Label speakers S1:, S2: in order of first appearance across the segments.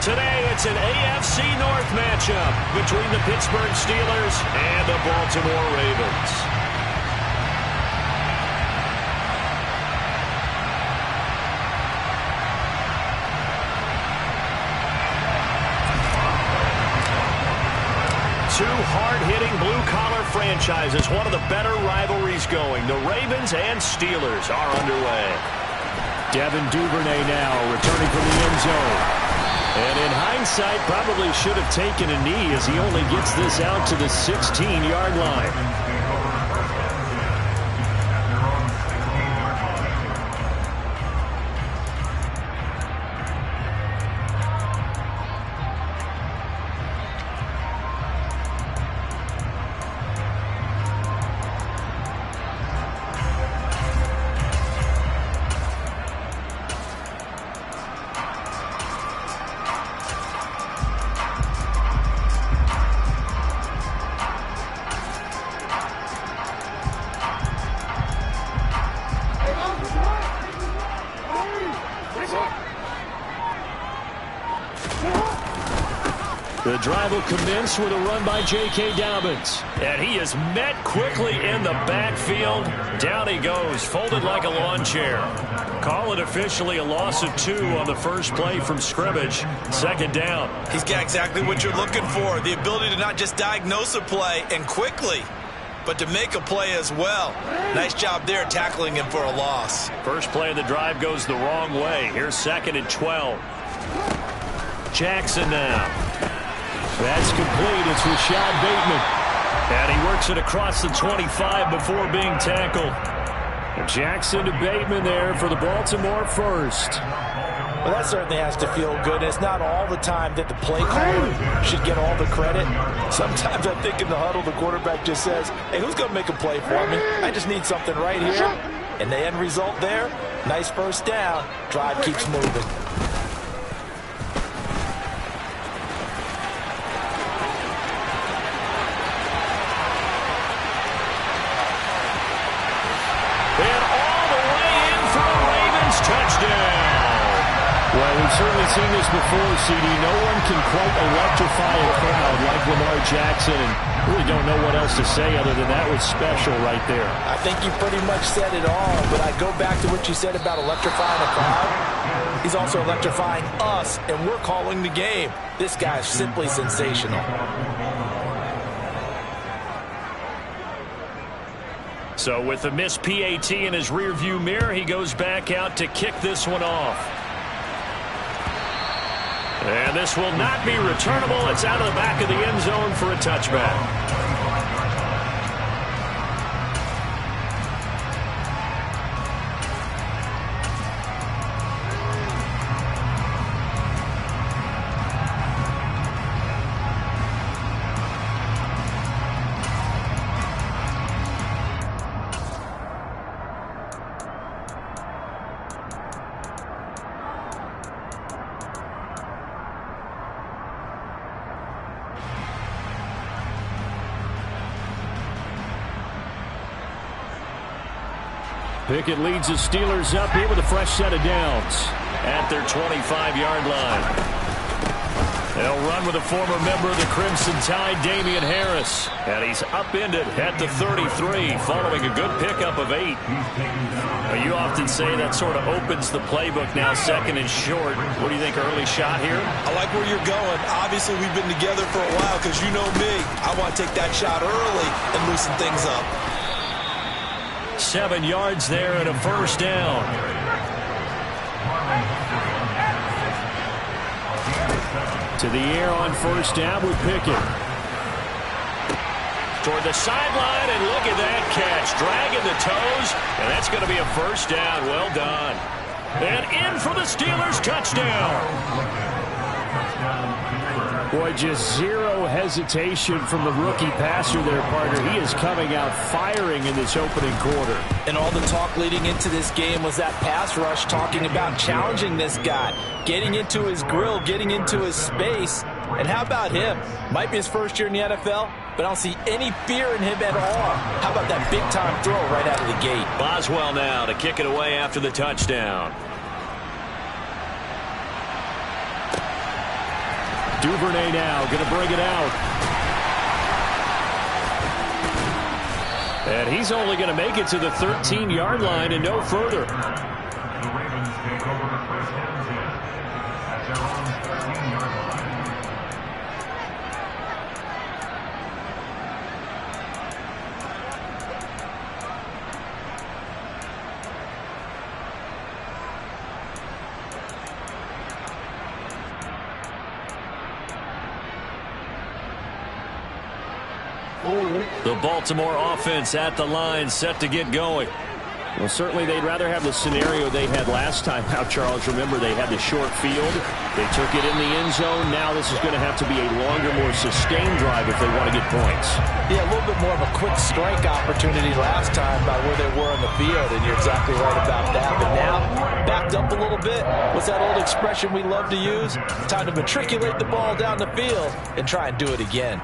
S1: Today, it's an AFC North matchup between the Pittsburgh Steelers and the Baltimore Ravens. Two hard-hitting blue-collar franchises, one of the better rivalries going. The Ravens and Steelers are underway.
S2: Devin Duvernay now returning from the end zone. And in hindsight, probably should have taken a knee as he only gets this out to the 16-yard line. The drive will commence with a run by J.K. Dobbins.
S1: And he is met quickly in the backfield. Down he goes, folded like a lawn chair. Call it officially a loss of 2 on the first play from scrimmage. Second down.
S3: He's got exactly what you're looking for. The ability to not just diagnose a play and quickly, but to make a play as well. Nice job there tackling him for a loss.
S1: First play of the drive goes the wrong way. Here's 2nd and 12. Jackson now.
S2: That's complete. It's Rashad Bateman.
S1: And he works it across the 25 before being tackled.
S2: Jackson to Bateman there for the Baltimore first.
S4: Well, that certainly has to feel good. It's not all the time that the play caller should get all the credit. Sometimes I think in the huddle, the quarterback just says, hey, who's going to make a play for me? I just need something right here. And the end result there, nice first down. Drive keeps moving.
S2: Well, we've certainly seen this before, CD. No one can quite electrify a crowd like Lamar Jackson, and really don't know what else to say other than that was special right there.
S4: I think you pretty much said it all, but I go back to what you said about electrifying a crowd. He's also electrifying us, and we're calling the game. This guy is simply sensational.
S1: So with the missed PAT in his rearview mirror, he goes back out to kick this one off. And this will not be returnable. It's out of the back of the end zone for a touchback.
S2: Pickett leads the Steelers up here with a fresh set of downs
S1: at their 25-yard line. They'll run with a former member of the Crimson Tide, Damian Harris. And he's upended at the 33 following a good pickup of 8. Now, you often say that sort of opens the playbook now, 2nd and short. What do you think, early shot here?
S3: I like where you're going. Obviously, we've been together for a while because you know me. I want to take that shot early and loosen things up.
S1: 7 yards there and a first down.
S2: To the air on first down with Pickett.
S1: Toward the sideline, and look at that catch. Dragging the toes, and that's going to be a first down. Well done. And in for the Steelers, touchdown.
S2: Boy, just zero hesitation from the rookie passer there, partner. He is coming out firing in this opening quarter.
S4: And all the talk leading into this game was that pass rush talking about challenging this guy, getting into his grill, getting into his space. And how about him? Might be his first year in the NFL, but I don't see any fear in him at all. How about that big-time throw right out of the gate?
S1: Boswell now to kick it away after the touchdown.
S2: Duvernay now going to bring it out. And he's only going to make it to the 13-yard line and no further.
S5: The Ravens take over the first down at their own 13-yard line.
S1: The Baltimore offense at the line, set to get going.
S2: Well, certainly they'd rather have the scenario they had last time out, Charles. Remember, they had the short field. They took it in the end zone. Now this is going to have to be a longer, more sustained drive if they want to get points.
S4: Yeah, a little bit more of a quick strike opportunity last time by where they were on the field, and you're exactly right about that. But now, backed up a little bit. What's that old expression we love to use? Time to matriculate the ball down the field and try and do it again.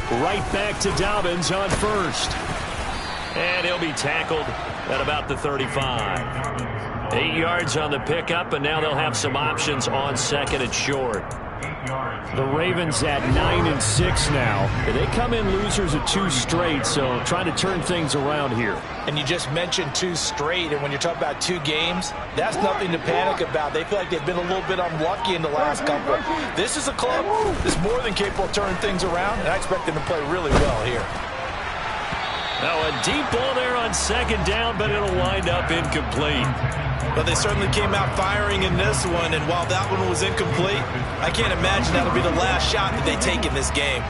S2: Right back to Dobbins on first.
S1: And he'll be tackled at about the 35. 8 yards on the pickup, and now they'll have some options on second and short.
S2: The Ravens at 9-6 now. They come in losers of 2 straight, so trying to turn things around here.
S4: And you just mentioned 2 straight, and when you're talking about 2 games, that's nothing to panic about. They feel like they've been a little bit unlucky in the last couple. This is a club that's more than capable of turning things around, and I expect them to play really well here.
S1: Now a deep ball there on second down, but it'll wind up incomplete.
S3: But they certainly came out firing in this one, and while that one was incomplete, I can't imagine that'll be the last shot that they take in this game.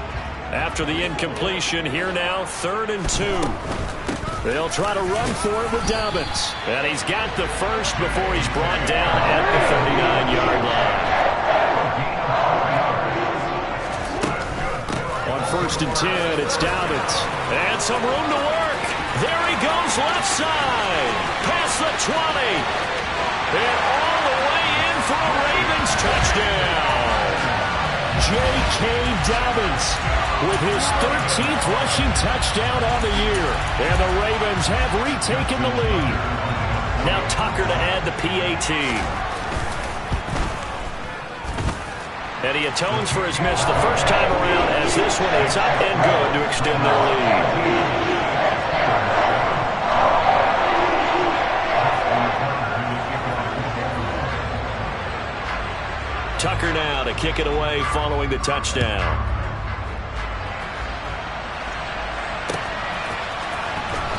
S1: After the incompletion, here now, 3rd and 2. They'll try to run for it with Dobbins. And he's got the first before he's brought down at the 39-yard line.
S2: On 1st and 10, it's Dobbins.
S1: And some room to work. There he goes left side. Past the 20. And all the way in for a Ravens touchdown.
S2: J.K. Dobbins with his 13th rushing touchdown on the year. And the Ravens have retaken the lead.
S1: Now Tucker to add the PAT. And he atones for his miss the first time around as this one is up and good to extend their lead. Tucker now to kick it away following the touchdown.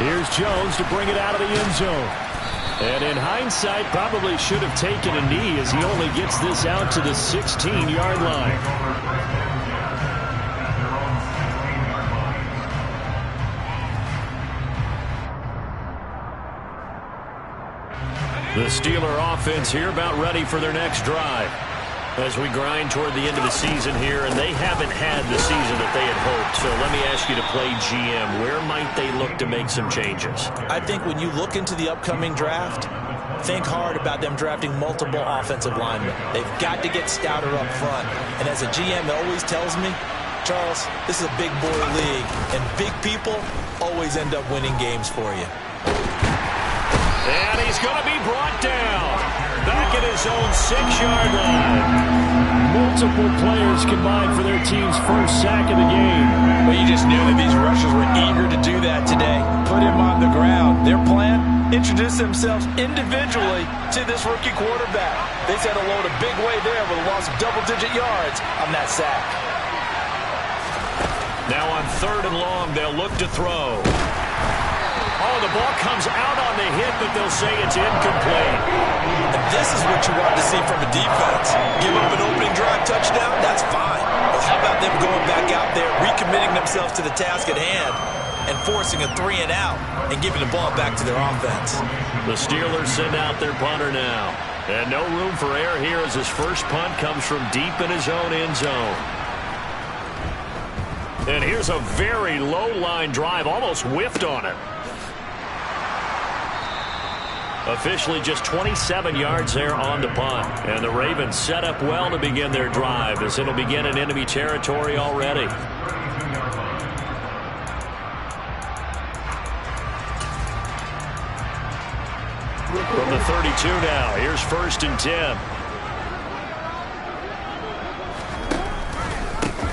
S2: Here's Jones to bring it out of the end zone. And in hindsight, probably should have taken a knee as he only gets this out to the 16-yard line.
S1: The Steeler offense here about ready for their next drive. As we grind toward the end of the season here, and they haven't had the season that they had hoped. So let me ask you to play GM. Where might they look to make some changes?
S4: I think when you look into the upcoming draft, think hard about them drafting multiple offensive linemen. They've got to get stouter up front. And as a GM always tells me, Charles, this is a big boy league, and big people always end up winning games for you.
S1: And he's going to be brought down. Back at his own 6-yard line.
S2: Multiple players combined for their team's first sack of the game.
S4: But you just knew that these rushers were eager to do that today. Put him on the ground. Their plan? Introduce themselves individually to this rookie quarterback. They said hello in a big way there with a loss of double-digit yards on that sack.
S1: Now on 3rd and long, they'll look to throw. Oh, the ball comes out on the hit, but they'll say it's incomplete.
S3: And this is what you want to see from a defense. Give up an opening drive touchdown, that's fine. But how about them going back out there, recommitting themselves to the task at hand, and forcing a 3 and out, and giving the ball back to their offense?
S1: The Steelers send out their punter now. And no room for error here as his first punt comes from deep in his own end zone. And here's a very low-line drive, almost whiffed on it. Officially just 27 yards there on the punt. And the Ravens set up well to begin their drive as it'll begin in enemy territory already. 2 now. Here's 1st and 10.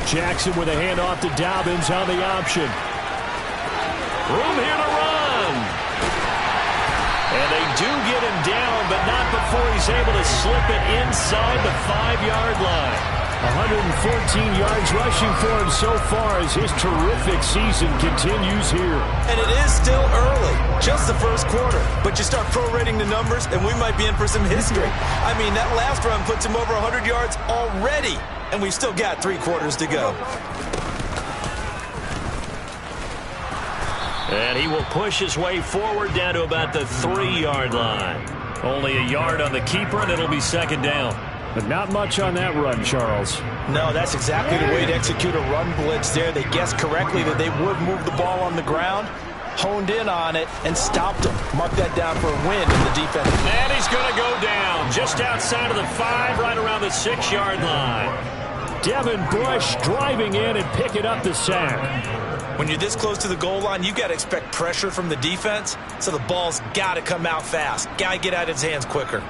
S2: Jackson with a handoff to Dobbins on the option.
S1: Room here to run. And they do get him down, but not before he's able to slip it inside the 5-yard line.
S2: 114 yards rushing for him so far as his terrific season continues here.
S3: And it is still early, just the first quarter. But you start prorating the numbers, and we might be in for some history. I mean, that last run puts him over 100 yards already, and we've still got 3 quarters to go.
S1: And he will push his way forward down to about the 3-yard line. Only a yard on the keeper, and it'll be 2nd down.
S2: But not much on that run, Charles.
S4: No, that's exactly the way to execute a run blitz there. They guessed correctly that they would move the ball on the ground, honed in on it, and stopped them. Mark that down for a win in the defense.
S1: And he's going to go down just outside of the 5, right around the 6-yard line.
S2: Devin Bush driving in and picking up the sack.
S3: When you're this close to the goal line, you've got to expect pressure from the defense, so the ball's got to come out fast. Got to get out of his hands quicker.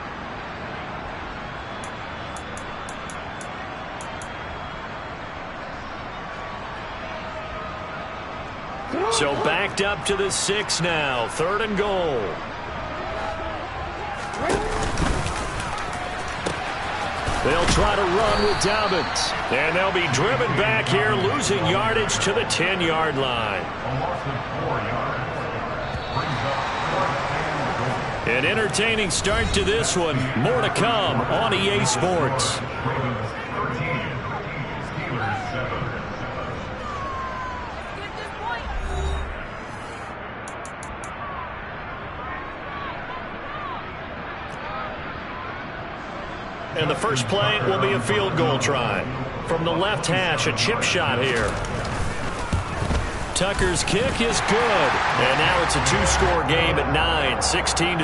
S1: So backed up to the 6 now. 3rd and goal.
S2: They'll try to run with Dobbins.
S1: And they'll be driven back here, losing yardage to the 10-yard line.
S5: A loss of 4 yards. Brings up 4th and goal.
S1: An entertaining start to this one. More to come on EA Sports.
S5: Ravens 13, Steelers 7.
S1: And the first play will be a field goal try. From the left hash, a chip shot here. Tucker's kick is good. And now it's a 2-score game at 9, 16-7.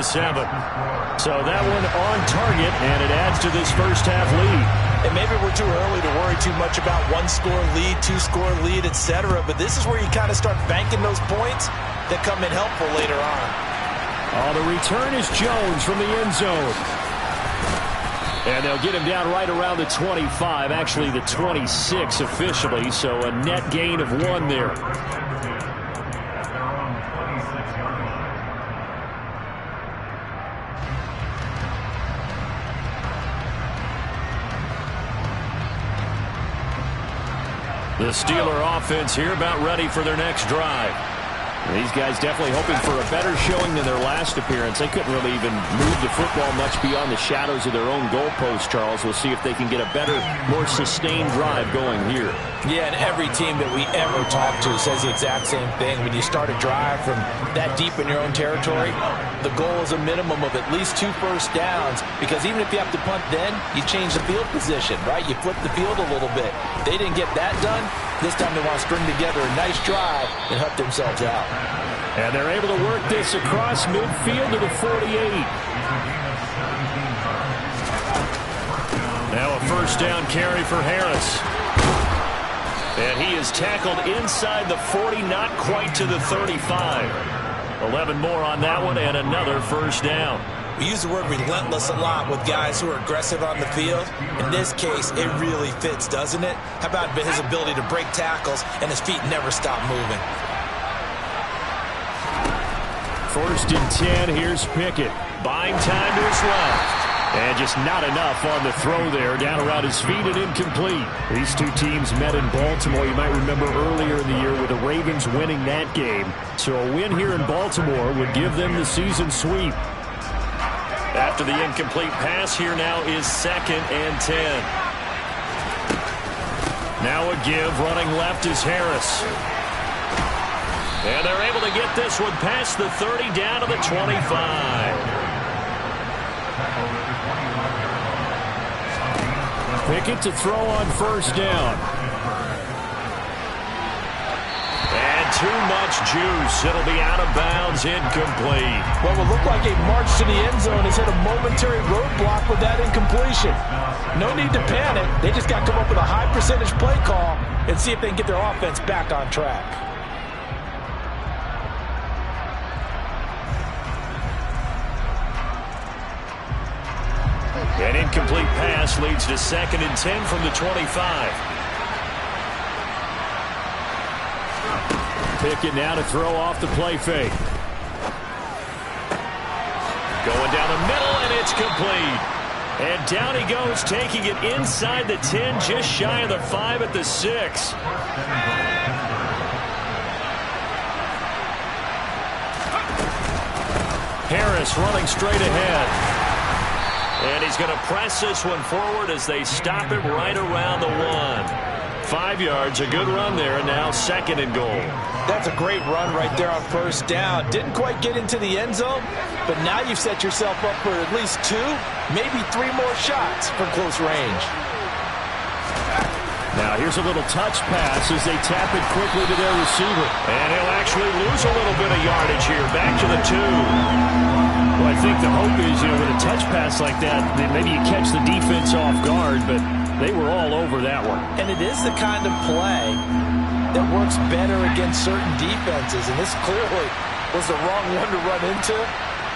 S1: So that one on target, and it adds to this first half lead.
S4: And maybe we're too early to worry too much about 1-score lead, 2-score lead, etc. But this is where you kind of start banking those points that come in helpful later on.
S2: Oh, the return is Jones from the end zone. And they'll get him down right around the 25, actually the 26 officially, so a net gain of 1 there.
S1: The Steeler offense here about ready for their next drive.
S2: These guys definitely hoping for a better showing than their last appearance. They couldn't really even move the football much beyond the shadows of their own goalpost, Charles. We'll see if they can get a better, more sustained drive going here.
S4: Yeah, and every team that we ever talk to says the exact same thing. When you start a drive from that deep in your own territory, the goal is a minimum of at least 2 first downs, because even if you have to punt then, you change the field position, right? You flip the field a little bit. They didn't get that done. This time they want to string together a nice drive and help themselves out.
S2: And they're able to work this across midfield to the 48.
S1: Now a first down carry for Harris. And he is tackled inside the 40, not quite to the 35. 11 more on that one, and another first down.
S3: We use the word relentless a lot with guys who are aggressive on the field. In this case, it really fits, doesn't it? How about his ability to break tackles and his feet never stop moving?
S2: 1st and 10, here's Pickett.
S1: Buying time to his left.
S2: And just not enough on the throw there, down around his feet and incomplete. These two teams met in Baltimore, you might remember earlier in the year, with the Ravens winning that game. So a win here in Baltimore would give them the season sweep.
S1: After the incomplete pass, here now is 2nd and 10. Now a give, running left is Harris. And they're able to get this one past the 30, down to the 25.
S2: Pickett to throw on first down.
S1: And too much juice. It'll be out of bounds, incomplete.
S4: What will look like a march to the end zone has hit a momentary roadblock with that incompletion. No need to panic. They just got to come up with a high percentage play call and see if they can get their offense back on track.
S1: An incomplete pass leads to 2nd and 10 from the 25.
S2: Pickett now to throw off the play fake.
S1: Going down the middle, and it's complete. And down he goes, taking it inside the 10, just shy of the 5 at the 6. Harris running straight ahead. And he's going to press this one forward as they stop him right around the 1. 5 yards, a good run there, and now 2nd and goal.
S4: That's a great run right there on 1st down. Didn't quite get into the end zone, but now you've set yourself up for at least 2, maybe 3 more shots from close range.
S2: Now here's a little touch pass as they tap it quickly to their receiver.
S1: And he'll actually lose a little bit of yardage here, back to the 2.
S2: Well, I think the hope is, with a touch pass like that maybe you catch the defense off guard, but they were all over that one.
S4: And it is the kind of play that works better against certain defenses, and this clearly was the wrong one to run into.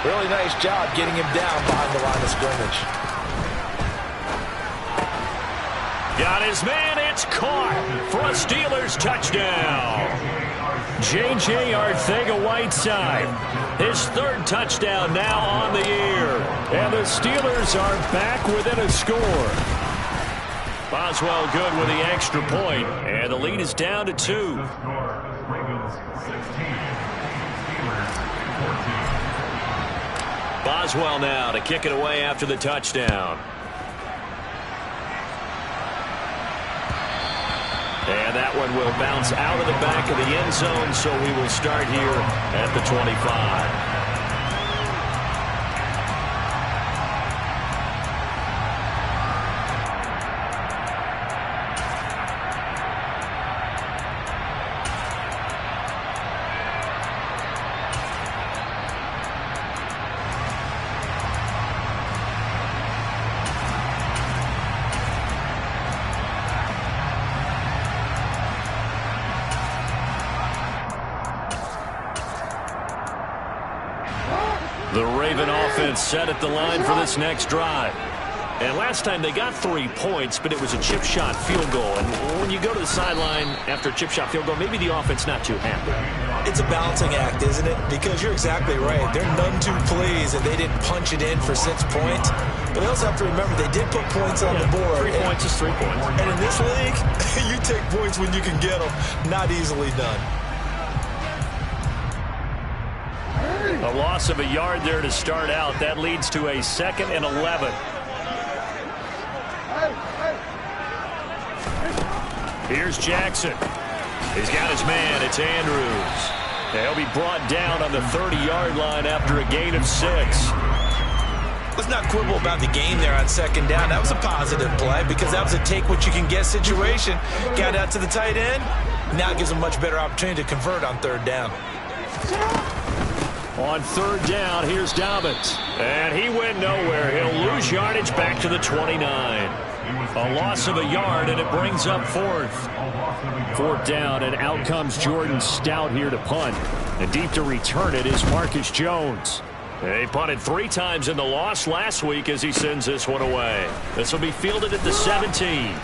S4: Really nice job getting him down behind the line of scrimmage.
S1: Got his man, it's caught for a Steelers touchdown. J.J. Arcega-Whiteside, his 3rd touchdown now on the year. And the Steelers are back within a score. Boswell good with the extra point, and the lead is down to 2. Boswell now to kick it away after the touchdown. And that one will bounce out of the back of the end zone, so we will start here at the 25. The Raven offense set at the line for this next drive. And last time they got 3 points, but it was a chip shot field goal. And when you go to the sideline after a chip shot field goal, maybe the offense not too happy.
S3: It's a balancing act, isn't it? Because you're exactly right. They're none too pleased that they didn't punch it in for 6 points. But they also have to remember they did put points on the board.
S1: 3 points is 3 points.
S3: And in this league, you take points when you can get them. Not easily done.
S1: A loss of a yard there to start out. That leads to a 2nd and 11. Here's Jackson. He's got his man. It's Andrews. He'll be brought down on the 30-yard line after a gain of 6.
S3: Let's not quibble about the game there on 2nd down. That was a positive play because that was a take-what-you-can-get situation. Got out to the tight end. Now it gives them a much better opportunity to convert on 3rd down.
S1: On 3rd down, here's Dobbins. And he went nowhere. He'll lose yardage back to the 29. A loss of a yard, and it brings up 4th.
S2: 4th down, and out comes Jordan Stout here to punt. And deep to return it is Marcus Jones.
S1: He punted 3 times in the loss last week as he sends this one away. This will be fielded at the 17.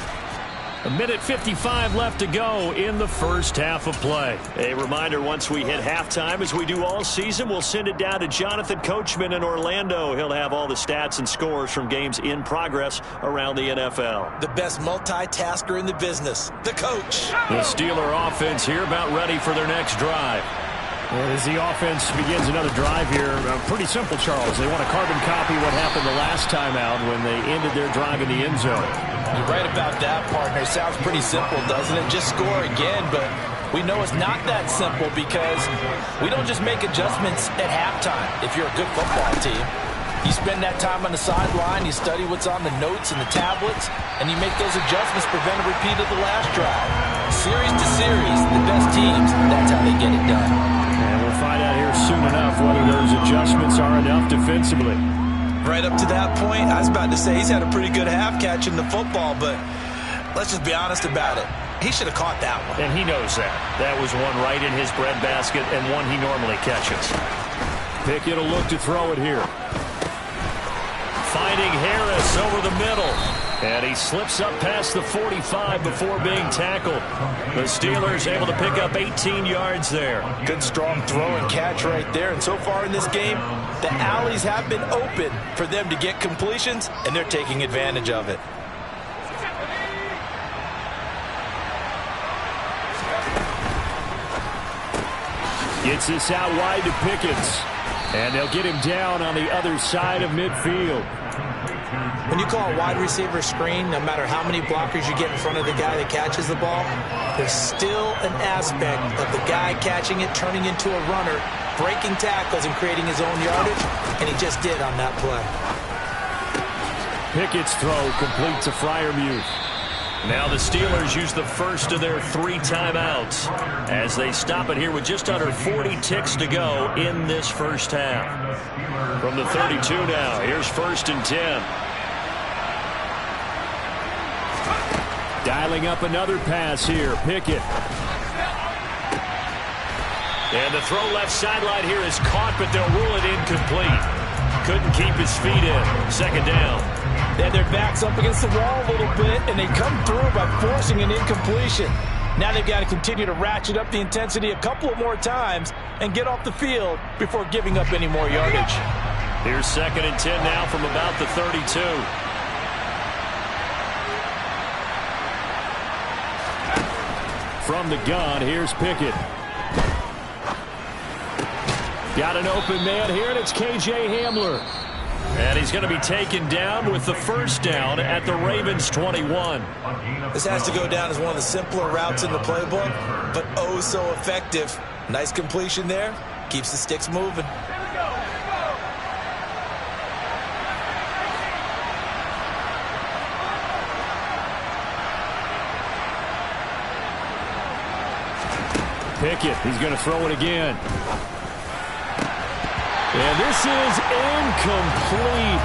S1: A minute 55 left to go in the first half of play. A reminder, once we hit halftime, as we do all season, we'll send it down to Jonathan Coachman in Orlando. He'll have all the stats and scores from games in progress around the NFL.
S3: The best multitasker in the business, the coach.
S1: The Steeler offense here about ready for their next drive.
S2: As the offense begins another drive here, pretty simple, Charles. They want to carbon copy what happened the last time out when they ended their drive in the end zone.
S4: You're right about that, partner. Sounds pretty simple, doesn't it? Just score again, but we know it's not that simple because we don't just make adjustments at halftime if you're a good football team. You spend that time on the sideline, you study what's on the notes and the tablets, and you make those adjustments, prevent a repeat of the last drive. Series to series, the best teams, that's how they get it done.
S2: And we'll find out here soon enough whether those adjustments are enough defensively.
S3: Right up to that point, I was about to say he's had a pretty good half catching the football, but let's just be honest about it. He should have caught that one.
S1: And he knows that. That was one right in his breadbasket and one he normally catches.
S2: Pickett will look to throw it here.
S1: finding Harris over the middle. And he slips up past the 45 before being tackled. The Steelers able to pick up 18 yards there.
S4: Good strong throw and catch right there. And so far in this game, the alleys have been open for them to get completions, and they're taking advantage of it.
S2: Gets this out wide to Pickens. And they'll get him down on the other side of midfield.
S3: When you call a wide receiver screen, no matter how many blockers you get in front of the guy that catches the ball, there's still an aspect of the guy catching it, turning into a runner, breaking tackles and creating his own yardage, and he just did on that play.
S2: Pickett's throw complete to Freiermuth.
S1: Now the Steelers use the first of their 3 timeouts as they stop it here with just under 40 ticks to go in this first half. From the 32 now, here's 1st and 10.
S2: Dialing up another pass here, Pickett.
S1: And the throw left sideline here is caught, but they'll rule it incomplete. Couldn't keep his feet in. 2nd down.
S4: They had their backs up against the wall a little bit, and they come through by forcing an incompletion. Now they've got to continue to ratchet up the intensity a couple of more times and get off the field before giving up any more yardage.
S1: Here's 2nd and 10 now from about the 32.
S2: From the gun, here's Pickett. Got an open man here, and it's K.J. Hamler.
S1: And he's going to be taken down with the 1st down at the Ravens 21.
S3: This has to go down as one of the simpler routes in the playbook, but oh so effective. Nice completion there. Keeps the sticks moving.
S2: Pickett, he's going to throw it again. And this is incomplete.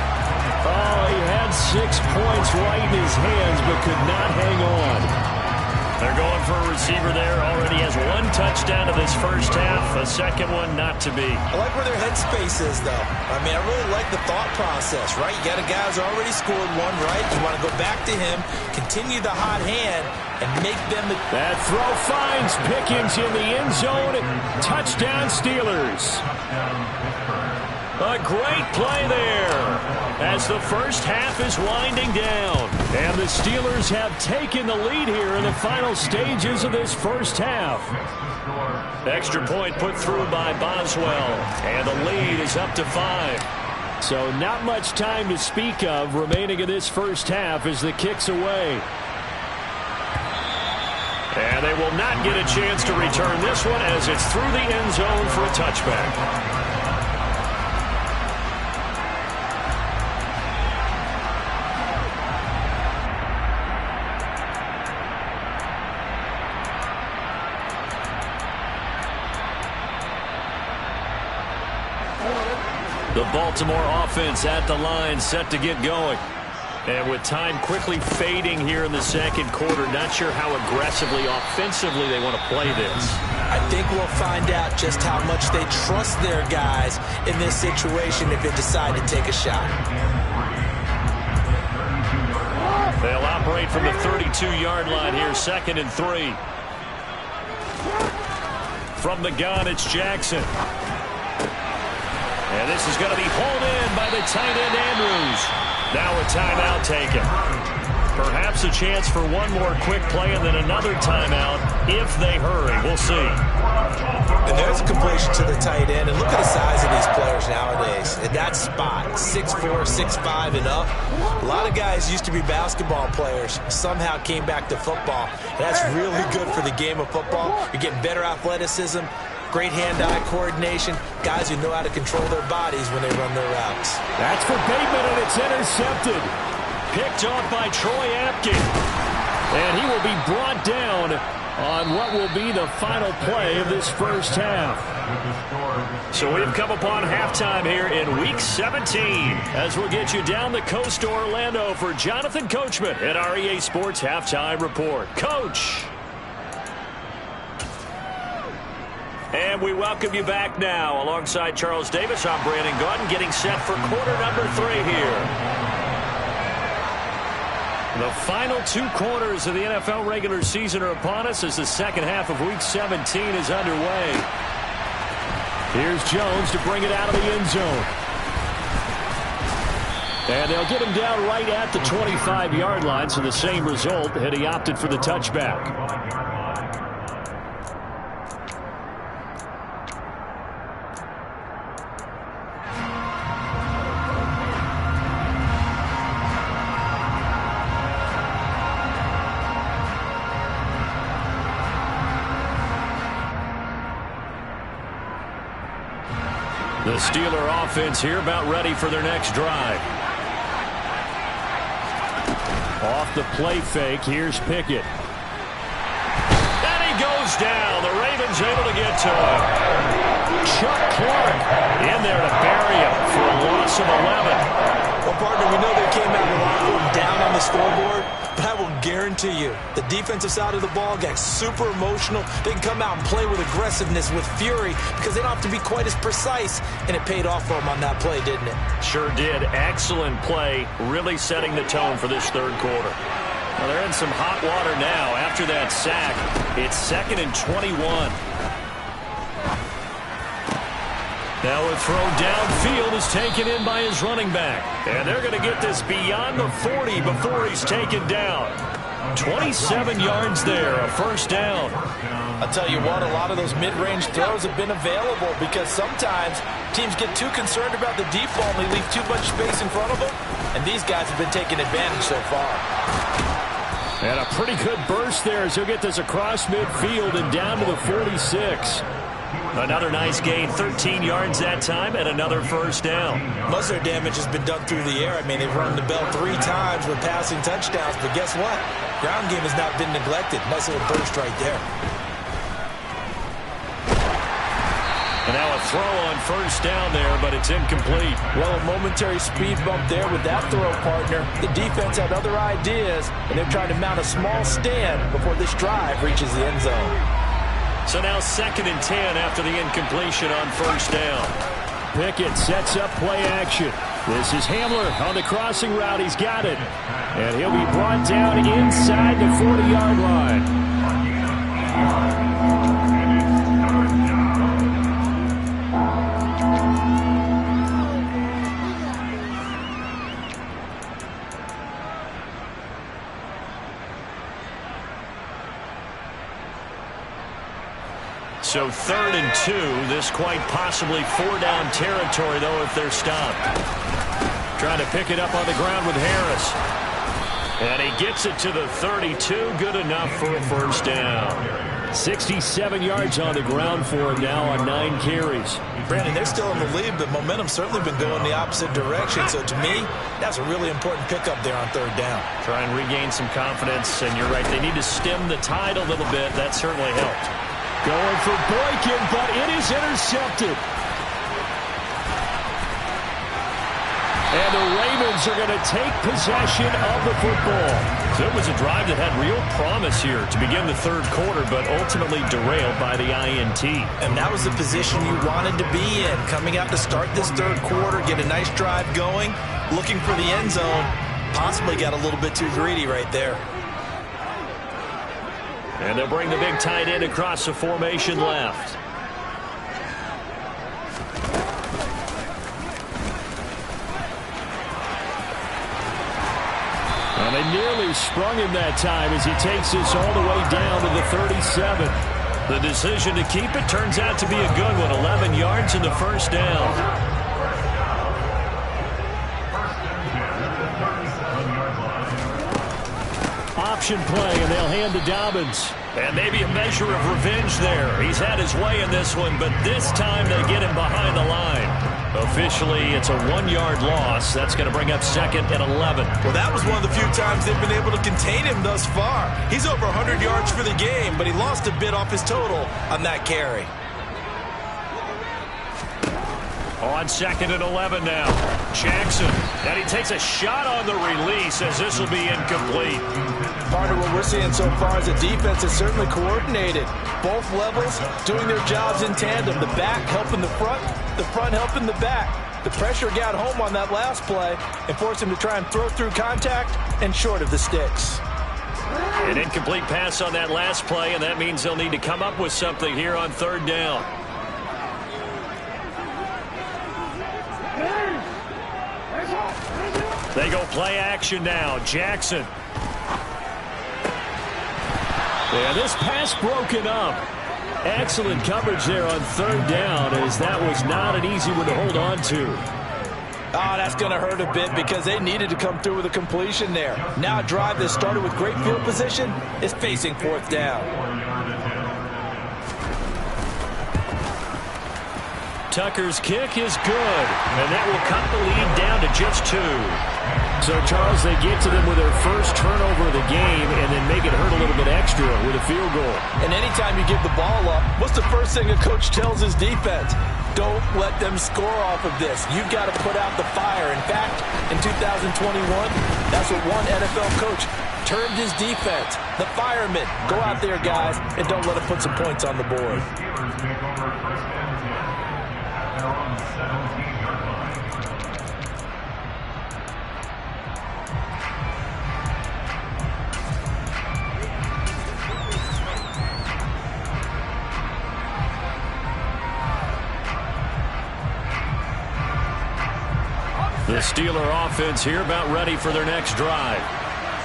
S2: Oh, he had 6 points right in his hands, but could not hang on.
S1: They're going for a receiver there. Already has 1 touchdown in this first half. A 2nd one not to be.
S3: I like where their headspace is, though. I mean, I really like the thought process, right? You got a guy who's already scored 1, right? You want to go back to him, continue the hot hand, and make them...
S2: That throw finds Pickens in the end zone. Touchdown, Steelers.
S1: A great play there as the first half is winding down.
S2: And the Steelers have taken the lead here in the final stages of this first half.
S1: Extra point put through by Boswell, and the lead is up to 5.
S2: So not much time to speak of remaining in this first half as the kick's away.
S1: And they will not get a chance to return this one as it's through the end zone for a touchback. The Baltimore offense at the line, set to get going. And with time quickly fading here in the 2nd quarter, not sure how aggressively, offensively they want to play this.
S3: I think we'll find out just how much they trust their guys in this situation if they decide to take a shot.
S1: They'll operate from the 32-yard line here, 2nd and 3. From the gun, it's Jackson. And this is going to be hauled in by the tight end, Andrews. Now a timeout taken. Perhaps a chance for one more quick play and then another timeout if they hurry. We'll see.
S3: And there's a completion to the tight end. And look at the size of these players nowadays. At that spot, 6'4", 6'5", and up. A lot of guys used to be basketball players. Somehow came back to football. And that's really good for the game of football. You're getting better athleticism. Great hand-eye coordination. Guys who know how to control their bodies when they run their routes.
S2: That's for Bateman, and it's intercepted.
S1: Picked off by Troy Apke.
S2: And he will be brought down on what will be the final play of this first half.
S1: So we've come upon halftime here in Week 17 as we'll get you down the coast to Orlando for Jonathan Coachman at our EA Sports Halftime Report. Coach. And we welcome you back now. Alongside Charles Davis, I'm Brandon Gaudin, getting set for quarter number 3 here. The final 2 quarters of the NFL regular season are upon us as the second half of Week 17 is underway. Here's Jones to bring it out of the end zone. And they'll get him down right at the 25-yard line, so the same result had he opted for the touchback. The Steeler offense here about ready for their next drive. Off the play fake, here's Pickett. And he goes down. The Ravens able to get to him. Chuck Clark in there to bury him for a loss of 11.
S3: Well, partner, we know they came out of the locker room down on the scoreboard, but I will guarantee you the defensive side of the ball got super emotional. They can come out and play with aggressiveness, with fury, because they don't have to be quite as precise, and it paid off for them on that play, didn't it?
S1: Sure did. Excellent play, really setting the tone for this third quarter. Well, they're in some hot water now after that sack. It's 2nd and 21. Now a throw downfield is taken in by his running back. And they're going to get this beyond the 40 before he's taken down. 27 yards there, a first down.
S4: I'll tell you what, a lot of those mid-range throws have been available because sometimes teams get too concerned about the deep ball and they leave too much space in front of them. And these guys have been taking advantage so far.
S2: And a pretty good burst there as he'll get this across midfield and down to the 46.
S1: Another nice gain, 13 yards that time, and another first down.
S3: Most of their damage has been done through the air. I mean, they've rung the bell 3 times with passing touchdowns, but guess what? Ground game has not been neglected. Nice little burst right there.
S1: And now a throw on first down there, but it's incomplete.
S4: Well, a momentary speed bump there with that throw, partner. The defense had other ideas, and they're trying to mount a small stand before this drive reaches the end zone.
S1: So now 2nd and 10 after the incompletion on first down.
S2: Pickett sets up play action. This is Hamler on the crossing route. He's got it. And he'll be brought down inside the 40-yard line.
S1: So 3rd and 2. This quite possibly 4-down territory, though, if they're stopped. Trying to pick it up on the ground with Harris. And he gets it to the 32. Good enough for a first down.
S2: 67 yards on the ground for him now on 9 carries.
S3: Brandon, they're still in the lead, but momentum's certainly been going the opposite direction. So to me, that's a really important pickup there on 3rd down.
S1: Try and regain some confidence, and you're right. They need to stem the tide a little bit. That certainly helped.
S2: Going for Boykin, but it is intercepted. And the Ravens are going to take possession of the football.
S1: So it was a drive that had real promise here to begin the third quarter, but ultimately derailed by the INT.
S3: And that was the position you wanted to be in. Coming out to start this third quarter, get a nice drive going, looking for the end zone. Possibly got a little bit too greedy right there.
S1: And they'll bring the big tight end across the formation left.
S2: And they nearly sprung him that time as he takes this all the way down to the 37.
S1: The decision to keep it turns out to be a good one. 11 yards in the first down.
S2: Option play, and they'll hand to Dobbins.
S1: And maybe a measure of revenge there. He's had his way in this one, but this time they get him behind the line. Officially, it's a 1-yard loss. That's going to bring up 2nd and 11.
S3: Well, that was one of the few times they've been able to contain him thus far. He's over 100 yards for the game, but he lost a bit off his total on that carry.
S1: On 2nd and 11 now. Jackson. And he takes a shot on the release as this will be incomplete.
S4: Part of what we're seeing so far is the defense is certainly coordinated. Both levels doing their jobs in tandem. The back helping the front helping the back. The pressure got home on that last play and forced him to try and throw through contact and short of the sticks.
S1: An incomplete pass on that last play, and that means they'll need to come up with something here on 3rd down. They go play action now. Jackson.
S2: Yeah, this pass broken up. Excellent coverage there on 3rd down, as that was not an easy one to hold on to.
S4: Oh, that's going to hurt a bit because they needed to come through with a completion there. Now a drive that started with great field position is facing 4th down.
S1: Tucker's kick is good, and that will cut the lead down to just 2.
S2: So, Charles, they get to them with their first turnover of the game and then make it hurt a little bit extra with a field goal.
S4: And anytime you give the ball up, what's the first thing a coach tells his defense? Don't let them score off of this. You've got to put out the fire. In fact, in 2021, that's what one NFL coach termed his defense. The firemen. Go out there, guys, and don't let them put some points on the board.
S1: The Steeler offense here about ready for their next drive.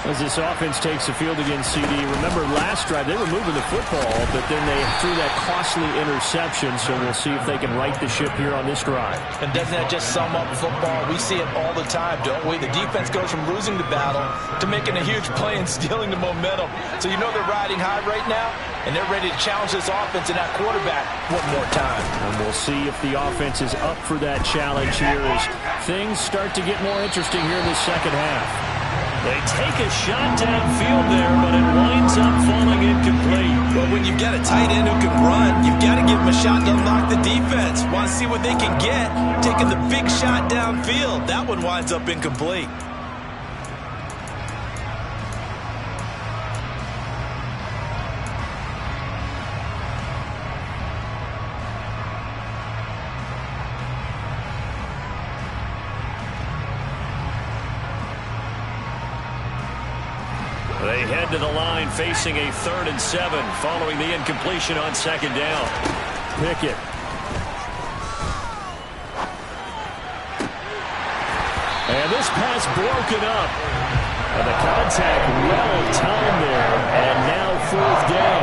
S2: As this offense takes the field against CD, remember last drive they were moving the football, but then they threw that costly interception, so we'll see if they can right the ship here on this drive.
S4: And doesn't that just sum up football? We see it all the time, don't we? The defense goes from losing the battle to making a huge play and stealing the momentum. So you know they're riding high right now, and they're ready to challenge this offense and that quarterback one more time.
S2: And we'll see if the offense is up for that challenge here as things start to get more interesting here in the second half.
S1: They take a shot downfield there, but it winds up falling incomplete.
S3: Well, when you've got a tight end who can run, you've got to give him a shot to unlock the defense. Want to see what they can get. Taking the big shot downfield. That one winds up incomplete.
S1: They head to the line facing a 3rd and 7 following the incompletion on 2nd down.
S2: Pickett. And this pass broken up. And the contact well timed there. And now 4th down.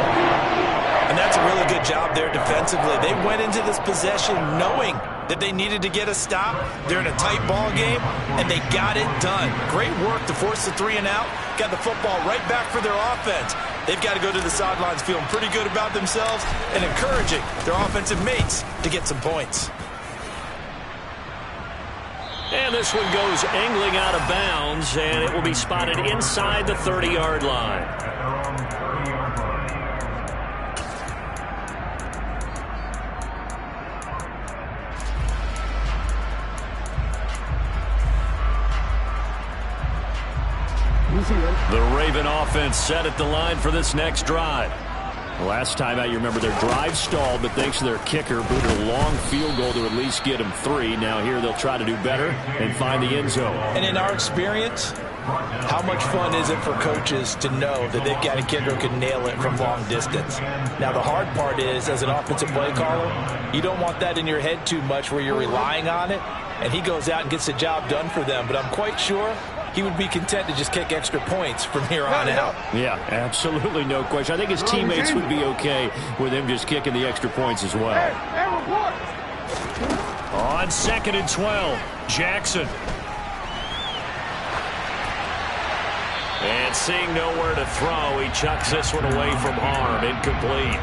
S3: And that's a really good job there defensively. They went into this possession knowing that they needed to get a stop. They're in a tight ball game, and they got it done. Great work to force the 3 and out. Got the football right back for their offense. They've got to go to the sidelines feeling pretty good about themselves and encouraging their offensive mates to get some points.
S1: And this one goes angling out of bounds, and it will be spotted inside the 30-yard line. The Raven offense set at the line for this next drive.
S2: Last time out, you remember their drive stalled, but thanks to their kicker, booted a long field goal to at least get them 3. Now here they'll try to do better and find the end zone.
S4: And in our experience, how much fun is it for coaches to know that they've got a kicker who can nail it from long distance? Now the hard part is, as an offensive play caller, you don't want that in your head too much where you're relying on it, and he goes out and gets the job done for them. But I'm quite sure he would be content to just kick extra points from here on out.
S2: Yeah, absolutely no question. I think his teammates would be okay with him just kicking the extra points as well.
S1: On 2nd and 12, Jackson. And seeing nowhere to throw, he chucks this one away from harm. Incomplete.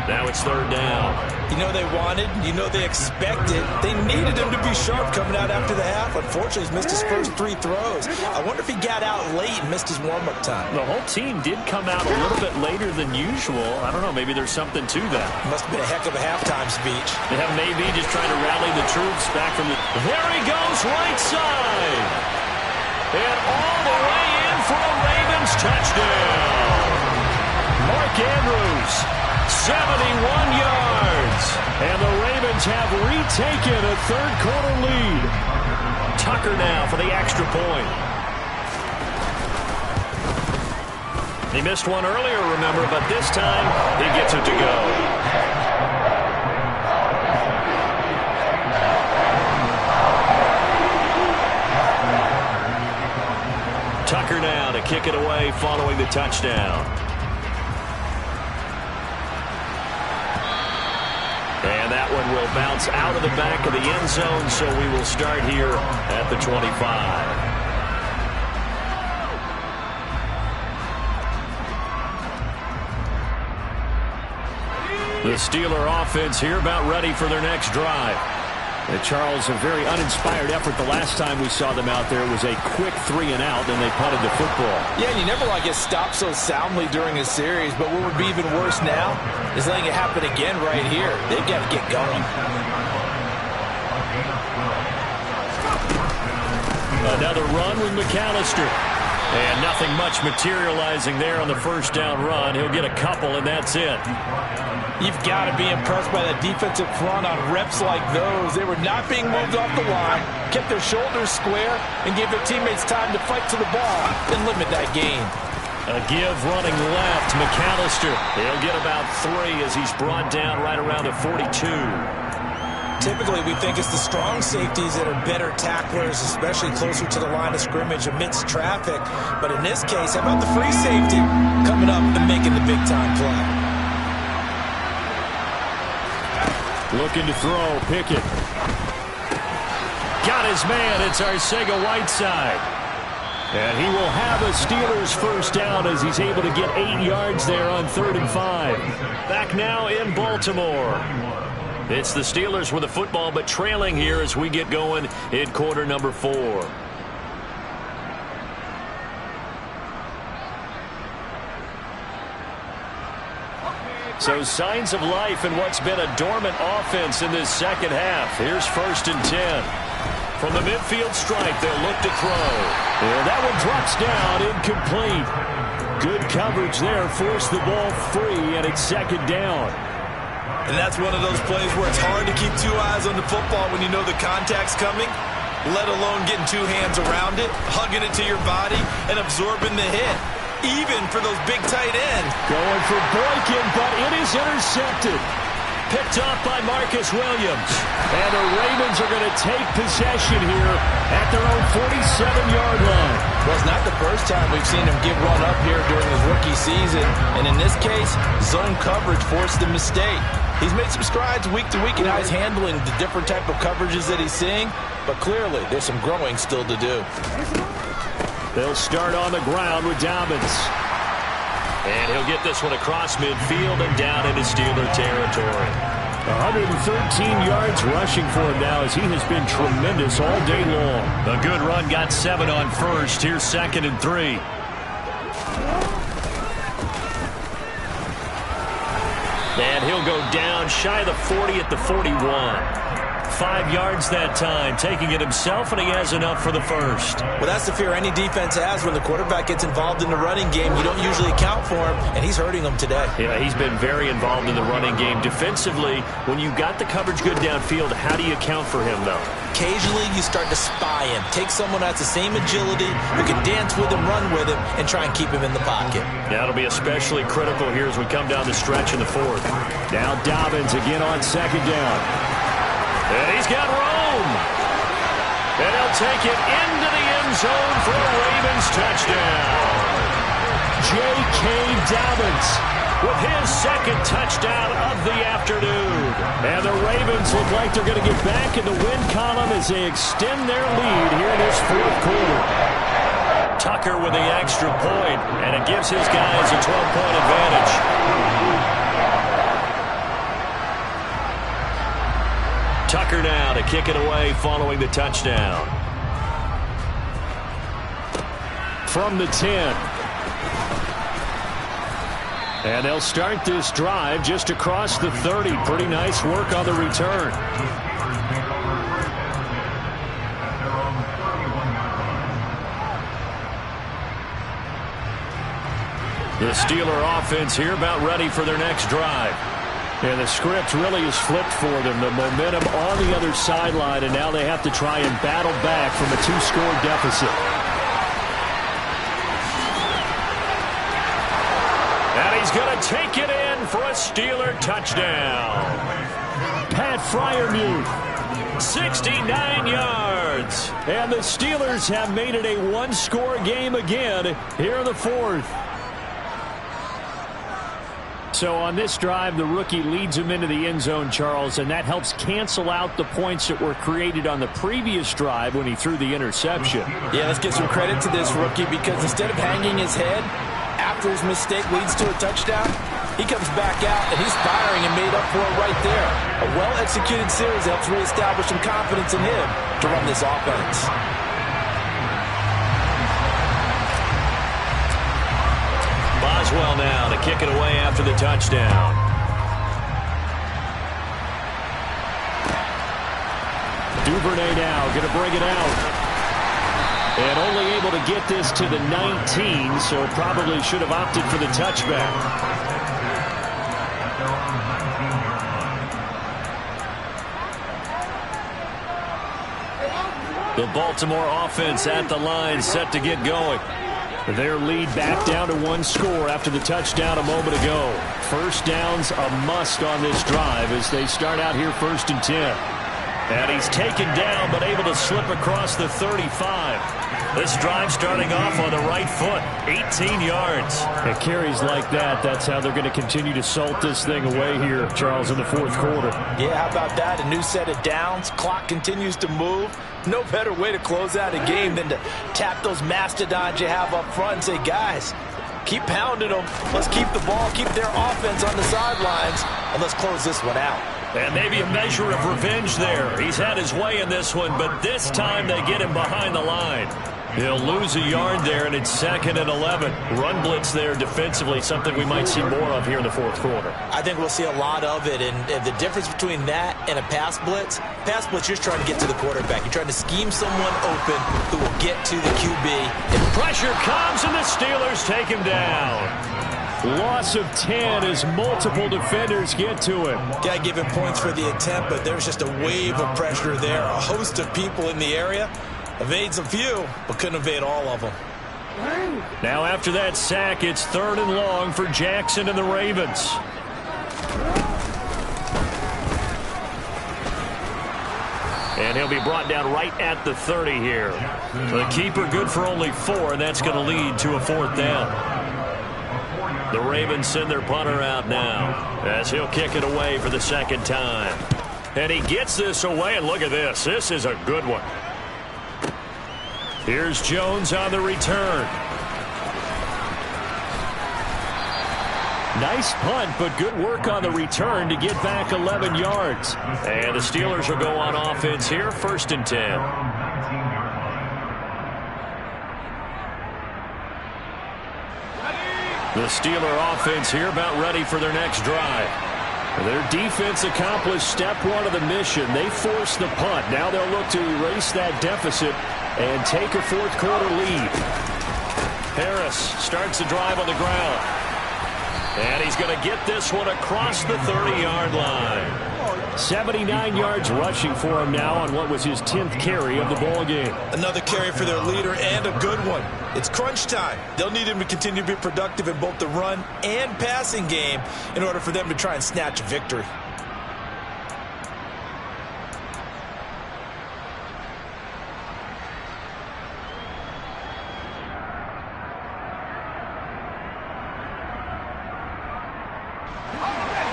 S1: Now it's third down.
S3: You know they wanted, you know they expected. They needed him to be sharp coming out after the half. Unfortunately, he's missed his first 3 throws. I wonder if he got out late and missed his warm-up time.
S1: The whole team did come out a little bit later than usual. I don't know, maybe there's something to that.
S3: Must have been a heck of a halftime speech.
S1: Yeah, maybe just trying to rally the troops back from the... There he goes, right side. And all the way in for a Ravens touchdown. Mark Andrews, 71 yards. And the Ravens have retaken a third-quarter lead. Tucker now for the extra point. He missed one earlier, remember, but this time he gets it to go. Tucker now to kick it away following the touchdown. And that one will bounce out of the back of the end zone, so we will start here at the 25. The Steeler offense here about ready for their next drive. And Charles, a very uninspired effort the last time we saw them out there. It was a quick 3 and out, and they punted the football.
S4: Yeah, and you never want to get stopped so soundly during a series, but what would be even worse now is letting it happen again right here. They've got to get going.
S1: Another run with McAllister. And nothing much materializing there on the first down run. He'll get a couple, and that's it.
S4: You've got to be impressed by that defensive front on reps like those. They were not being moved off the line, kept their shoulders square, and gave their teammates time to fight to the ball and limit that gain.
S1: A give running left. McAllister, he'll get about 3 as he's brought down right around the 42.
S3: Typically, we think it's the strong safeties that are better tacklers, especially closer to the line of scrimmage amidst traffic. But in this case, how about the free safety coming up and making the big-time play?
S1: Looking to throw, Pickett. Got his man, it's Arcega-Whiteside. And he will have a Steelers first down as he's able to get 8 yards there on 3rd and 5. Back now in Baltimore. It's the Steelers with the football, but trailing here as we get going in quarter number 4. So signs of life in what's been a dormant offense in this second half. Here's 1st and 10. From the midfield stripe, they'll look to throw. And that one drops down, incomplete. Good coverage there, forced the ball free, and it's 2nd down.
S3: And that's one of those plays where it's hard to keep 2 eyes on the football when you know the contact's coming, let alone getting 2 hands around it, hugging it to your body, and absorbing the hit. Even for those big tight ends.
S1: Going for Boykin, but it is intercepted. Picked off by Marcus Williams. And the Ravens are going to take possession here at their own 47-yard line.
S4: Well, it's not the first time we've seen him give run up here during his rookie season. And in this case, zone coverage forced the mistake. He's made some strides week to week in how he's handling the different type of coverages that he's seeing. But clearly, there's some growing still to do.
S1: They'll start on the ground with Dobbins. And he'll get this one across midfield and down into Steeler territory. 113 yards rushing for him now as he has been tremendous all day long. A good run, got 7 on first. Here's 2nd and 3. And he'll go down shy of the 40 at the 41. 5 yards that time, taking it himself, and he has enough for the first.
S3: Well, that's the fear any defense has when the quarterback gets involved in the running game. You don't usually account for him, and he's hurting them today.
S1: Yeah, he's been very involved in the running game. Defensively, when you've got the coverage good downfield, how do you account for him, though?
S3: Occasionally, you start to spy him. Take someone who has the same agility, who can dance with him, run with him, and try and keep him in the pocket.
S1: That'll be especially critical here as we come down the stretch in the 4th. Now Dobbins again on 2nd down. And he's got room. And he'll take it into the end zone for a Ravens touchdown. J.K. Dobbins with his 2nd touchdown of the afternoon. And the Ravens look like they're going to get back in the win column as they extend their lead here in this 4th quarter. Tucker with the extra point, and it gives his guys a 12-point advantage. Tucker now to kick it away following the touchdown. From the 10. And they'll start this drive just across the 30. Pretty nice work on the return. The Steeler offense here about ready for their next drive. And the script really is flipped for them. The momentum on the other sideline, and now they have to try and battle back from a 2-score deficit. And he's going to take it in for a Steeler touchdown. Pat Freiermuth, 69 yards. And the Steelers have made it a 1-score game again here in the 4th. So on this drive, the rookie leads him into the end zone, Charles, and that helps cancel out the points that were created on the previous drive when he threw the interception.
S4: Yeah, let's give some credit to this rookie, because instead of hanging his head after his mistake leads to a touchdown, he comes back out and he's firing and made up for it right there. A well-executed series helps reestablish some confidence in him to run this offense.
S1: Boswell now to kick it away after the touchdown. Duvernay now going to bring it out. And only able to get this to the 19, so probably should have opted for the touchback. The Baltimore offense at the line, set to get going. Their lead back down to 1 score after the touchdown a moment ago. First down's a must on this drive as they start out here 1st and 10. And he's taken down but able to slip across the 35. This drive starting off on the right foot, 18 yards. And carries like that, that's how they're going to continue to salt this thing away here, Charles, in the 4th quarter.
S4: Yeah, how about that? A new set of downs. Clock continues to move. No better way to close out a game than to tap those mastodons you have up front and say, guys, keep pounding them. Let's keep the ball, keep their offense on the sidelines, and let's close this one out.
S1: And maybe a measure of revenge there. He's had his way in this one, but this time they get him behind the line. He'll lose a yard there, and it's 2nd and 11. Run blitz there defensively, something we might see more of here in the 4th quarter.
S4: I think we'll see a lot of it, and the difference between that and a pass blitz, you're just trying to get to the quarterback. You're trying to scheme someone open who will get to the QB.
S1: And pressure comes, and the Steelers take him down. Loss of 10 as multiple defenders get to him.
S4: Got to give him points for the attempt, but there's just a wave of pressure there. A host of people in the area. Evades a few, but couldn't evade all of them.
S1: Now after that sack, it's 3rd and long for Jackson and the Ravens. And he'll be brought down right at the 30 here. The keeper good for only 4, and that's going to lead to a 4th down. The Ravens send their punter out now as he'll kick it away for the 2nd time. And he gets this away, and look at this. This is a good one. Here's Jones on the return. Nice punt, but good work on the return to get back 11 yards. And the Steelers will go on offense here, 1st and 10. The Steeler offense here about ready for their next drive. Their defense accomplished step 1 of the mission. They forced the punt. Now they'll look to erase that deficit and take a 4th quarter lead. Harris starts the drive on the ground. And he's going to get this one across the 30-yard line. 79 yards rushing for him now on what was his 10th carry of the ball game.
S3: Another carry for their leader, and a good one. It's crunch time. They'll need him to continue to be productive in both the run and passing game in order for them to try and snatch a victory.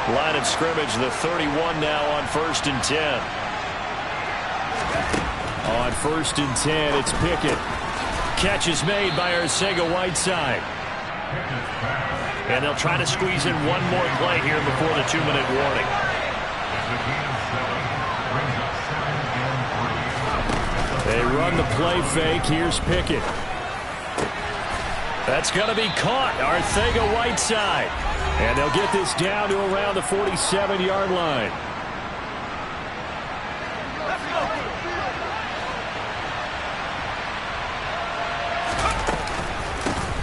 S1: Line of scrimmage, the 31 now on 1st and 10. On 1st and 10, it's Pickett. Catch is made by Arcega-Whiteside. And they'll try to squeeze in one more play here before the 2-minute warning.
S2: run the play fake. Here's Pickett. That's going to be caught. Arcega-Whiteside. And they'll get this down to around the 47-yard line.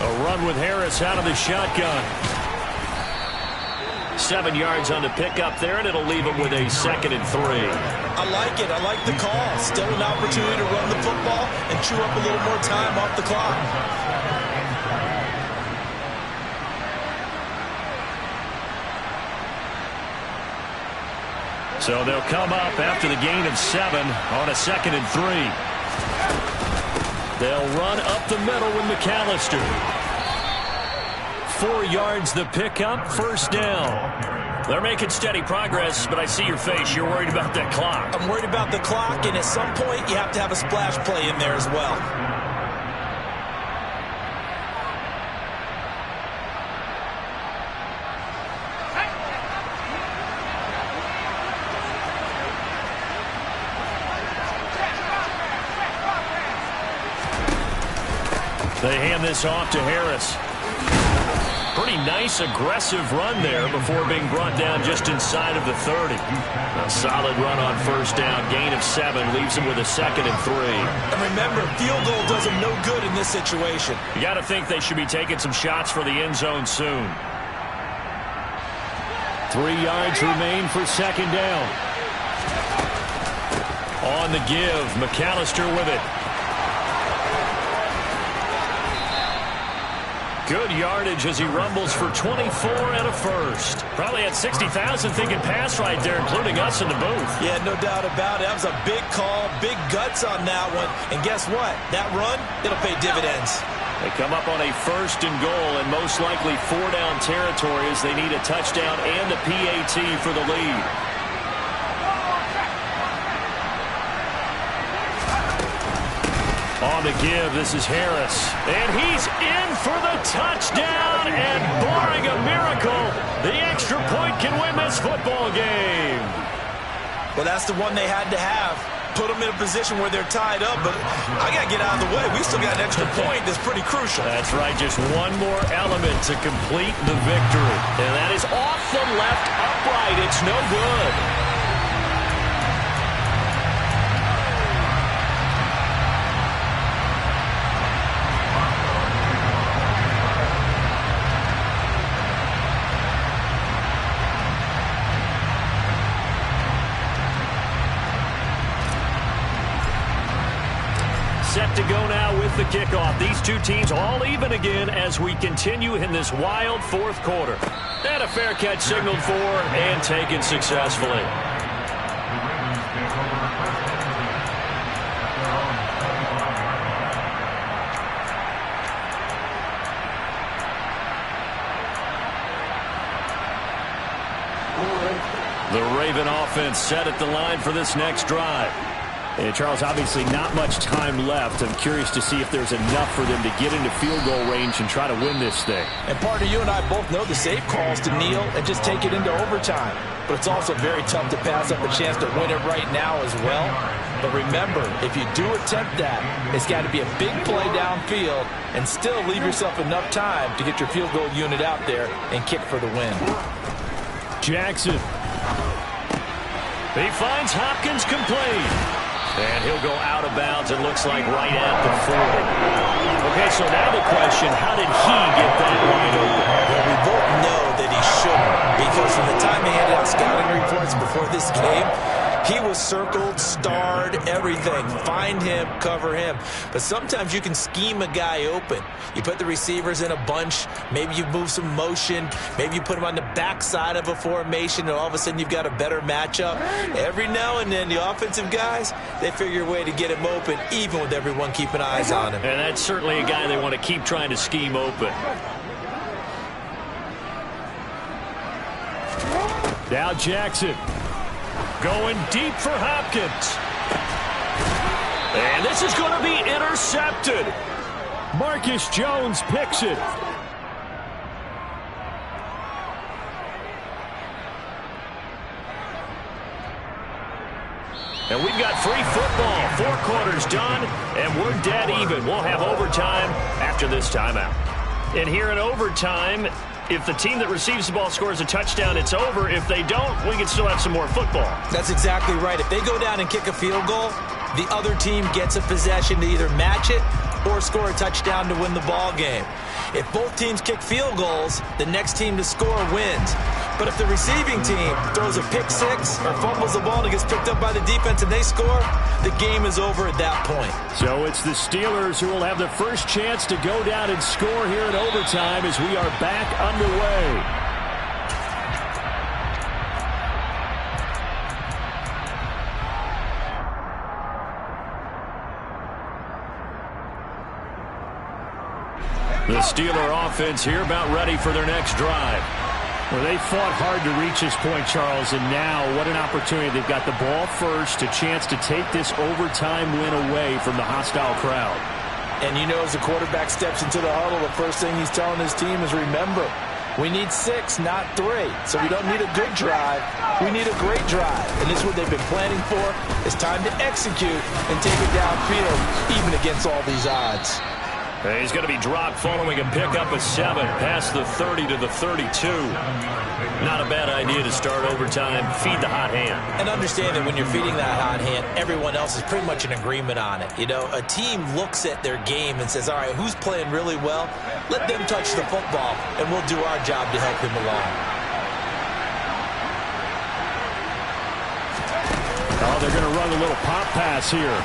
S2: A run with Harris out of the shotgun. 7 yards on the pickup there, and it'll leave him with a 2nd and 3.
S3: I like it. I like the call. Still an opportunity to run the football and chew up a little more time off the clock.
S1: So they'll come up after the gain of 7 on a 2nd and 3. They'll run up the middle with McAllister. 4 yards the pickup, 1st down. They're making steady progress, but I see your face. You're worried about that clock.
S3: I'm worried about the clock, and at some point you have to have a splash play in there as well.
S1: They hand this off to Harris. Pretty nice, aggressive run there before being brought down just inside of the 30. A solid run on 1st down. Gain of 7 leaves him with a 2nd and 3.
S3: And remember, field goal does him no good in this situation.
S1: You got to think they should be taking some shots for the end zone soon.
S2: 3 yards remain for 2nd down.
S1: On the give, McAllister with it. Good yardage as he rumbles for 24 and a 1st. Probably had 60,000 thinking pass right there, including us in the booth.
S3: Yeah, no doubt about it. That was a big call, big guts on that one. And guess what? That run, it'll pay dividends.
S1: They come up on a 1st and goal, and most likely 4-down territory as they need a touchdown and a PAT for the lead. On the give, this is Harris. And he's in for the touchdown. And barring a miracle, the extra point can win this football game.
S3: Well, that's the one they had to have. Put them in a position where they're tied up, but I got to get out of the way. We still got an extra point that's pretty crucial.
S1: That's right, just one more element to complete the victory. And that is off the left upright. It's no good. Set to go now with the kickoff. These two teams all even again as we continue in this wild 4th quarter. And a fair catch signaled for and taken successfully. The Raven offense set at the line for this next drive.
S2: And Charles, obviously not much time left. I'm curious to see if there's enough for them to get into field goal range and try to win this thing.
S4: And partner, you and I both know the safe calls to kneel and just take it into overtime. But it's also very tough to pass up a chance to win it right now as well. But remember, if you do attempt that, it's got to be a big play downfield and still leave yourself enough time to get your field goal unit out there and kick for the win.
S2: Jackson.
S1: He finds Hopkins complete. And he'll go out of bounds, it looks like, right at the 40. Okay, so now the question, how did he get that wide open?
S3: Well, we both know that he shouldn't, because from the time they handed out scouting reports before this game, he was circled, starred, everything. Find him, cover him. But sometimes you can scheme a guy open. You put the receivers in a bunch. Maybe you move some motion. Maybe you put them on the backside of a formation, and all of a sudden you've got a better matchup. Every now and then, the offensive guys, they figure a way to get him open, even with everyone keeping eyes on him.
S1: And that's certainly a guy they want to keep trying to scheme open.
S2: Now Jackson.
S1: Going deep for Hopkins. And this is going to be intercepted.
S2: Marcus Jones picks it.
S1: And we've got free football. 4 quarters done, and we're dead even. We'll have overtime after this timeout. And here in overtime, if the team that receives the ball scores a touchdown, it's over. If they don't, we can still have some more football.
S3: That's exactly right. If they go down and kick a field goal, the other team gets a possession to either match it or score a touchdown to win the ball game. If both teams kick field goals, the next team to score wins. But if the receiving team throws a pick six or fumbles the ball and it gets picked up by the defense and they score, the game is over at that point.
S2: So it's the Steelers who will have the first chance to go down and score here in overtime as we are back underway.
S1: The Steeler offense here about ready for their next drive.
S2: Well, they fought hard to reach this point, Charles, and now what an opportunity. They've got the ball first, a chance to take this overtime win away from the hostile crowd.
S4: And you know, as the quarterback steps into the huddle, the first thing he's telling his team is, remember, we need 6, not 3. So we don't need a good drive. We need a great drive. And this is what they've been planning for. It's time to execute and take it downfield, even against all these odds.
S1: He's going to be dropped following a pickup of 7, past the 30 to the 32. Not a bad idea to start overtime. Feed the hot hand.
S3: And understand that when you're feeding that hot hand, everyone else is pretty much in agreement on it. You know, a team looks at their game and says, all right, who's playing really well? Let them touch the football, and we'll do our job to help him along.
S2: Oh, they're going to run a little pop pass here.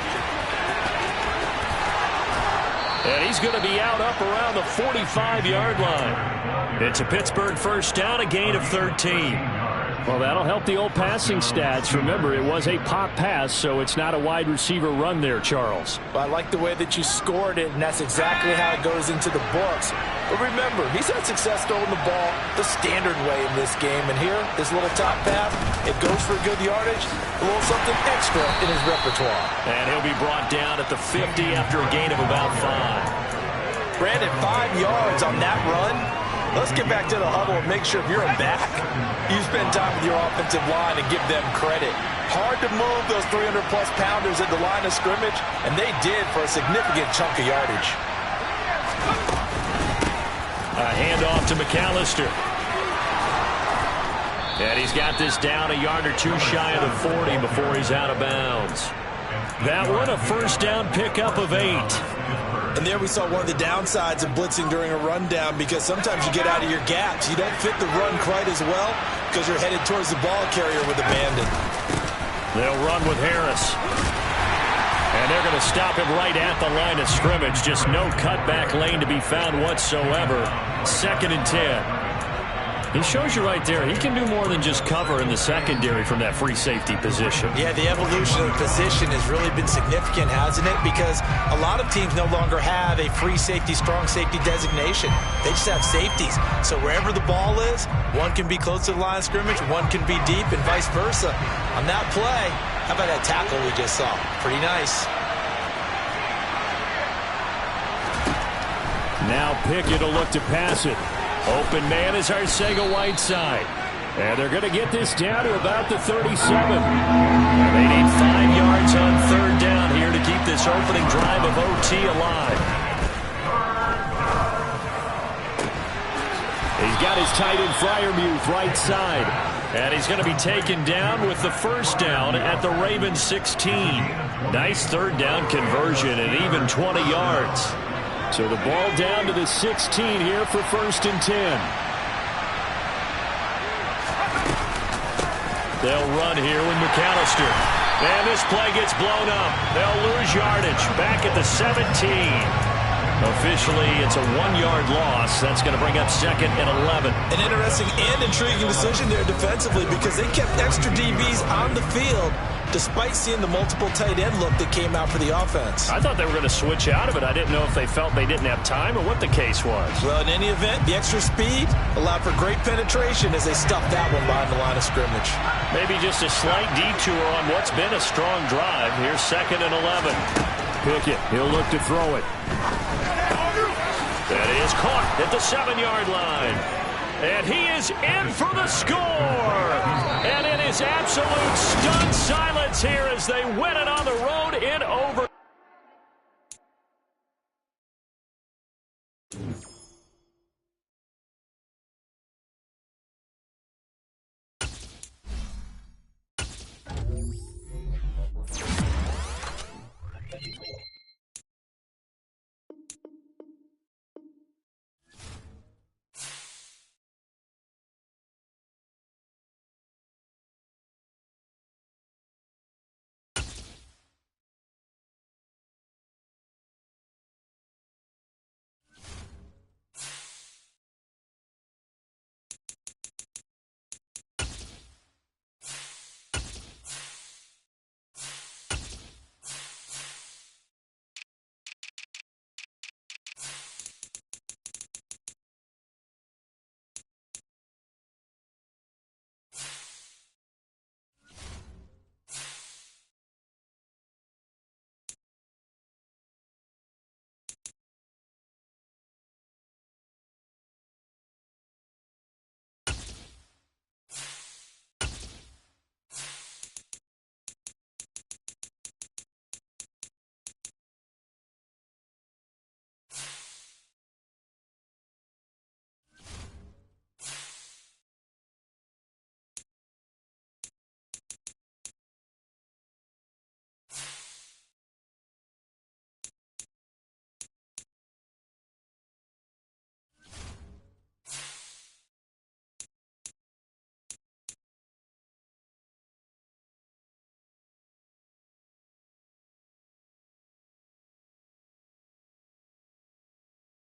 S1: And he's going to be out up around the 45-yard line. It's a Pittsburgh first down, a gain of 13.
S2: Well, that'll help the old passing stats. Remember, it was a pop pass, so it's not a wide receiver run there, Charles.
S4: Well, I like the way that you scored it, and that's exactly how it goes into the books. But remember, he's had success throwing the ball the standard way in this game. And here, this little top pass, it goes for good yardage, a little something extra in his repertoire.
S1: And he'll be brought down at the 50 after a gain of about 5.
S4: Brandon, 5 yards on that run. Let's get back to the huddle and make sure if you're a back, you spend time with your offensive line and give them credit. Hard to move those 300-plus pounders at the line of scrimmage, and they did for a significant chunk of yardage.
S1: A handoff to McAllister. And he's got this down a yard or 2 shy of the 40 before he's out of bounds. That one, a first down pickup of 8.
S3: And there we saw one of the downsides of blitzing during a rundown, because sometimes you get out of your gaps. You don't fit the run quite as well because you're headed towards the ball carrier with abandon.
S1: They'll run with Harris. And they're going to stop him right at the line of scrimmage. Just no cutback lane to be found whatsoever. 2nd and 10. He shows you right there, he can do more than just cover in the secondary from that free safety position.
S3: Yeah, the evolution of the position has really been significant, hasn't it? Because a lot of teams no longer have a free safety, strong safety designation. They just have safeties. So wherever the ball is, one can be close to the line of scrimmage, one can be deep, and vice versa. On that play, how about that tackle we just saw? Pretty nice.
S2: Now Pickett will look to pass it.
S1: Open man is Arcega-Whiteside. And they're going to get this down to about the 37. And they need 5 yards on 3rd down here to keep this opening drive of OT alive.
S2: He's got his tight end Freiermuth right side.
S1: And he's going to be taken down with the first down at the Ravens 16. Nice 3rd down conversion and even 20 yards.
S2: So the ball down to the 16 here for 1st and 10.
S1: They'll run here with McAllister. And this play gets blown up. They'll lose yardage back at the 17. Officially, it's a 1-yard loss. That's going to bring up 2nd and 11.
S3: An interesting and intriguing decision there defensively, because they kept extra DBs on the field despite seeing the multiple tight end look that came out for the offense.
S1: I thought they were going to switch out of it. I didn't know if they felt they didn't have time or what the case was.
S3: Well, in any event, the extra speed allowed for great penetration as they stuffed that one behind the line of scrimmage.
S1: Maybe just a slight detour on what's been a strong drive. Here's 2nd and 11.
S2: Pickett, he'll look to throw it.
S1: That is caught at the 7-yard line. And he is in for the score. And it is absolute stunned silence here as they win it on the road in over.